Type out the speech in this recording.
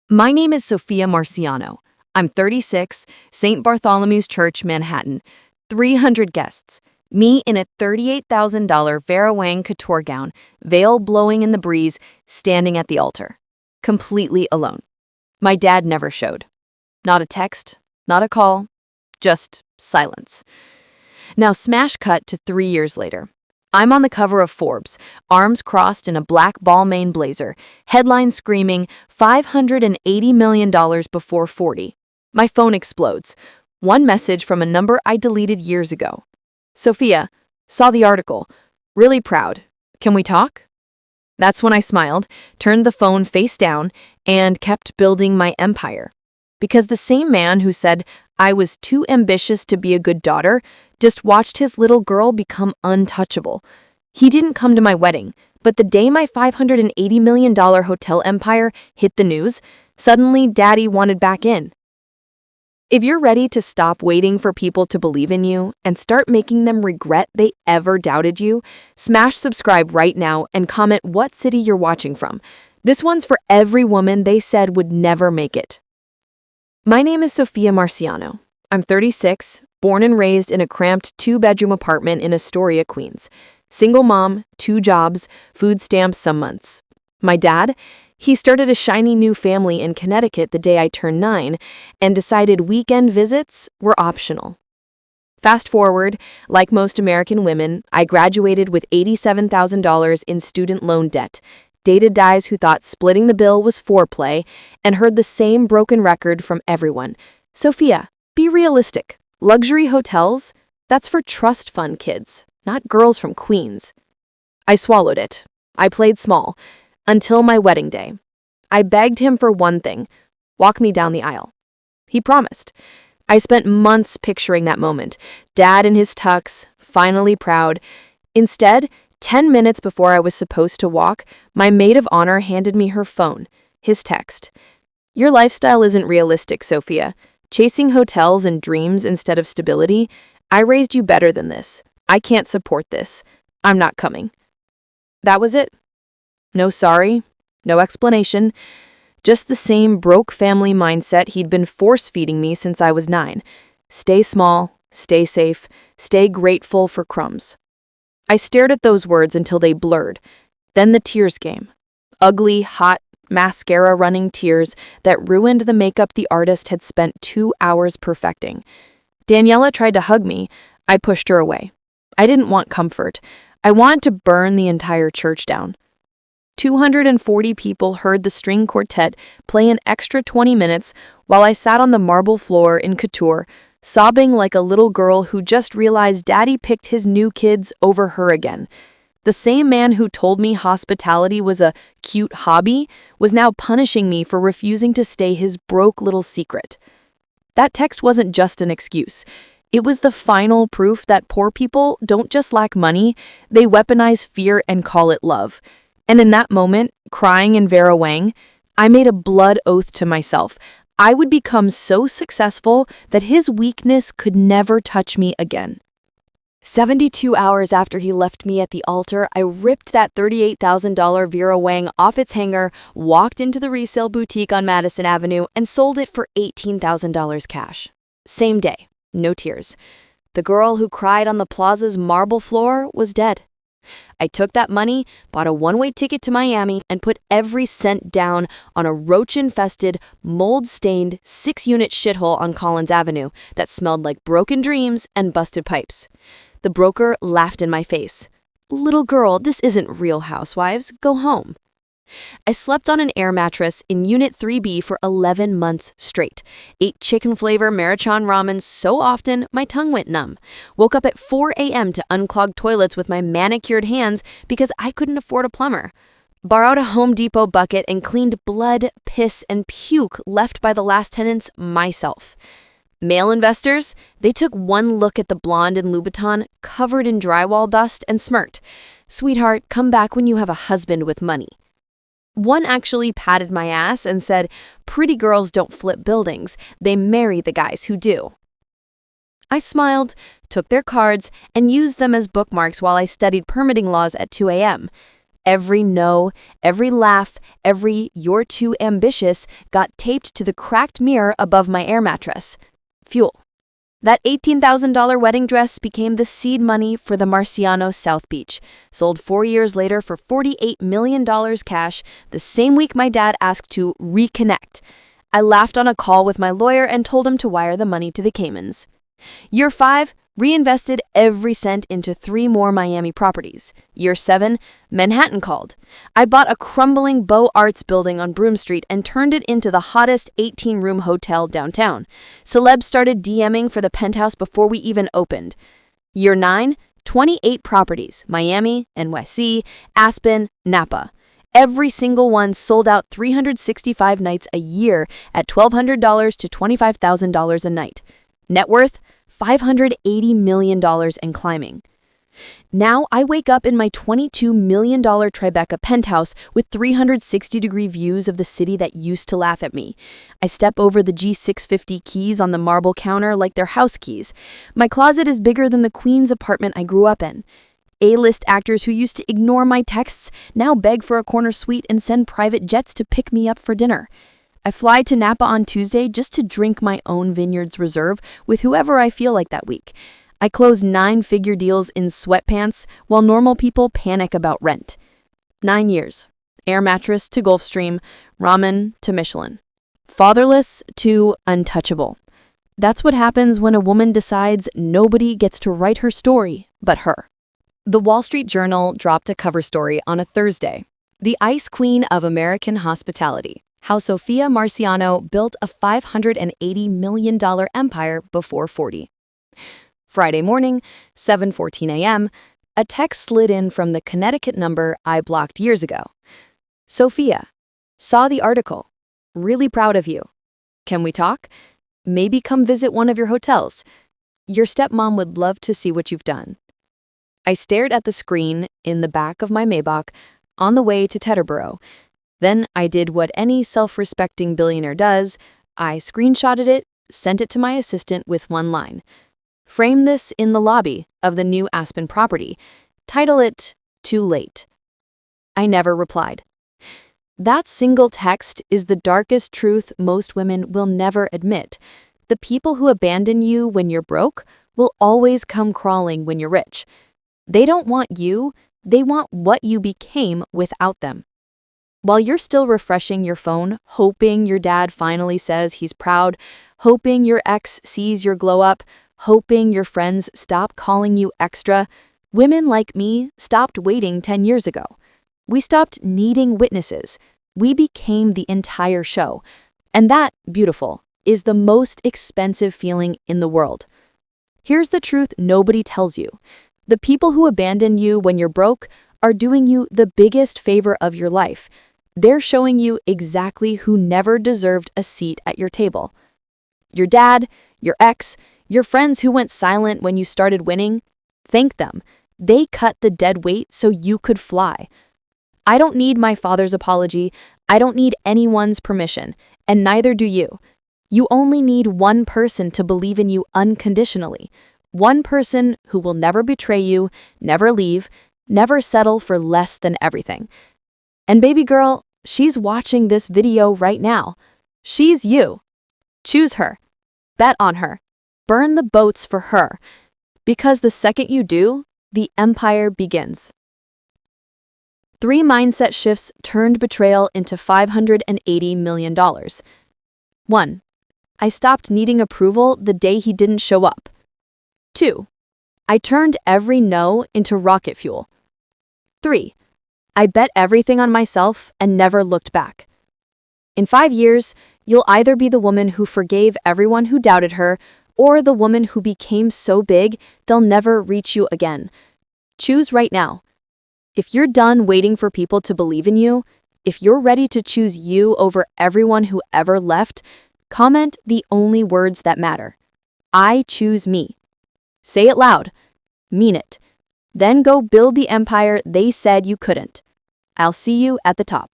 My name is Sophia Marciano. I'm 36, St. Bartholomew's Church, Manhattan. 300 guests. Me in a $38,000 Vera Wang couture gown, veil blowing in the breeze, standing at the altar. Completely alone. My dad never showed. Not a text, not a call, just silence. Now smash cut to 3 years later. I'm on the cover of Forbes, arms crossed in a black Balmain blazer, headline screaming $580 million before 40. My phone explodes. One message from a number I deleted years ago. Sophia, saw the article. Really proud. Can we talk? That's when I smiled, turned the phone face down, and kept building my empire. Because the same man who said I was too ambitious to be a good daughter just watched his little girl become untouchable. He didn't come to my wedding, but the day my $580 million hotel empire hit the news, suddenly Daddy wanted back in. If you're ready to stop waiting for people to believe in you and start making them regret they ever doubted you, smash subscribe right now and comment what city you're watching from. This one's for every woman they said would never make it. My name is Sophia Marciano. I'm 36, born and raised in a cramped 2-bedroom apartment in Astoria, Queens. Single mom, 2 jobs, food stamps some months. My dad? He started a shiny new family in Connecticut the day I turned 9 and decided weekend visits were optional. Fast forward, like most American women, I graduated with $87,000 in student loan debt, dated guys who thought splitting the bill was foreplay, and heard the same broken record from everyone. Sophia, be realistic. Luxury hotels? That's for trust fund kids, not girls from Queens. I swallowed it. I played small. Until my wedding day. I begged him for one thing, walk me down the aisle. He promised. I spent months picturing that moment, Dad in his tux, finally proud. Instead, 10 minutes before I was supposed to walk, my maid of honor handed me her phone, his text. Your lifestyle isn't realistic, Sophia. Chasing hotels and dreams instead of stability. I raised you better than this. I can't support this. I'm not coming. That was it. No sorry, no explanation, just the same broke family mindset he'd been force-feeding me since I was 9. Stay small, stay safe, stay grateful for crumbs. I stared at those words until they blurred. Then the tears came. Ugly, hot, mascara-running tears that ruined the makeup the artist had spent 2 hours perfecting. Daniela tried to hug me. I pushed her away. I didn't want comfort. I wanted to burn the entire church down. 240 people heard the string quartet play an extra 20 minutes while I sat on the marble floor in couture, sobbing like a little girl who just realized Daddy picked his new kids over her again. The same man who told me hospitality was a cute hobby was now punishing me for refusing to stay his broke little secret. That text wasn't just an excuse. It was the final proof that poor people don't just lack money, they weaponize fear and call it love. And in that moment, crying in Vera Wang, I made a blood oath to myself. I would become so successful that his weakness could never touch me again. 72 hours after he left me at the altar, I ripped that $38,000 Vera Wang off its hanger, walked into the resale boutique on Madison Avenue, and sold it for $18,000 cash. Same day, no tears. The girl who cried on the plaza's marble floor was dead. I took that money, bought a one-way ticket to Miami, and put every cent down on a roach-infested, mold-stained 6-unit shithole on Collins Avenue that smelled like broken dreams and busted pipes. The broker laughed in my face. Little girl, this isn't Real Housewives. Go home. I slept on an air mattress in Unit 3B for 11 months straight. Ate chicken flavor Maruchan ramen so often my tongue went numb. Woke up at 4 a.m. to unclog toilets with my manicured hands because I couldn't afford a plumber. Borrowed a Home Depot bucket and cleaned blood, piss, and puke left by the last tenants myself. Male investors, they took one look at the blonde in Louboutin covered in drywall dust and smirked. Sweetheart, come back when you have a husband with money. One actually patted my ass and said, pretty girls don't flip buildings, they marry the guys who do. I smiled, took their cards, and used them as bookmarks while I studied permitting laws at 2 a.m. Every no, every laugh, every "you're too ambitious" got taped to the cracked mirror above my air mattress. Fuel. That $18,000 wedding dress became the seed money for the Marciano South Beach, sold 4 years later for $48 million cash, the same week my dad asked to reconnect. I laughed on a call with my lawyer and told him to wire the money to the Caymans. Year 5, reinvested every cent into 3 more Miami properties. Year 7, Manhattan called. I bought a crumbling Beaux Arts building on Broome Street and turned it into the hottest 18-room hotel downtown. Celebs started DMing for the penthouse before we even opened. Year 9, 28 properties, Miami, NYC, Aspen, Napa. Every single one sold out 365 nights a year at $1,200 to $25,000 a night. Net worth, $580 million and climbing. Now I wake up in my $22 million Tribeca penthouse with 360-degree views of the city that used to laugh at me. I step over the G650 keys on the marble counter like they're house keys. My closet is bigger than the Queen's apartment I grew up in. A-list actors who used to ignore my texts now beg for a corner suite and send private jets to pick me up for dinner. I fly to Napa on Tuesday just to drink my own Vineyards Reserve with whoever I feel like that week. I close 9-figure deals in sweatpants while normal people panic about rent. 9 years. Air mattress to Gulfstream, ramen to Michelin. Fatherless to untouchable. That's what happens when a woman decides nobody gets to write her story but her. The Wall Street Journal dropped a cover story on a Thursday. The Ice Queen of American Hospitality. How Sophia Marciano built a $580 million empire before 40. Friday morning, 7:14 a.m., a text slid in from the Connecticut number I blocked years ago. Sophia, saw the article. Really proud of you. Can we talk? Maybe come visit one of your hotels. Your stepmom would love to see what you've done. I stared at the screen in the back of my Maybach on the way to Teterboro. Then I did what any self-respecting billionaire does. I screenshotted it, sent it to my assistant with one line. Frame this in the lobby of the new Aspen property. Title it, Too Late. I never replied. That single text is the darkest truth most women will never admit. The people who abandon you when you're broke will always come crawling when you're rich. They don't want you, they want what you became without them. While you're still refreshing your phone, hoping your dad finally says he's proud, hoping your ex sees your glow up, hoping your friends stop calling you extra, women like me stopped waiting 10 years ago. We stopped needing witnesses. We became the entire show. And that, beautiful, is the most expensive feeling in the world. Here's the truth nobody tells you. The people who abandon you when you're broke are doing you the biggest favor of your life. They're showing you exactly who never deserved a seat at your table. Your dad, your ex, your friends who went silent when you started winning, thank them. They cut the dead weight so you could fly. I don't need my father's apology. I don't need anyone's permission, and neither do you. You only need one person to believe in you unconditionally. One person who will never betray you, never leave, never settle for less than everything. And baby girl, she's watching this video right now. She's you. Choose her. Bet on her. Burn the boats for her. Because the second you do, the empire begins. 3 mindset shifts turned betrayal into $580 million. 1. I stopped needing approval the day he didn't show up. 2. I turned every no into rocket fuel. 3. I bet everything on myself and never looked back. In 5 years, you'll either be the woman who forgave everyone who doubted her, or the woman who became so big they'll never reach you again. Choose right now. If you're done waiting for people to believe in you, if you're ready to choose you over everyone who ever left, comment the only words that matter. I choose me. Say it loud. Mean it. Then go build the empire they said you couldn't. I'll see you at the top.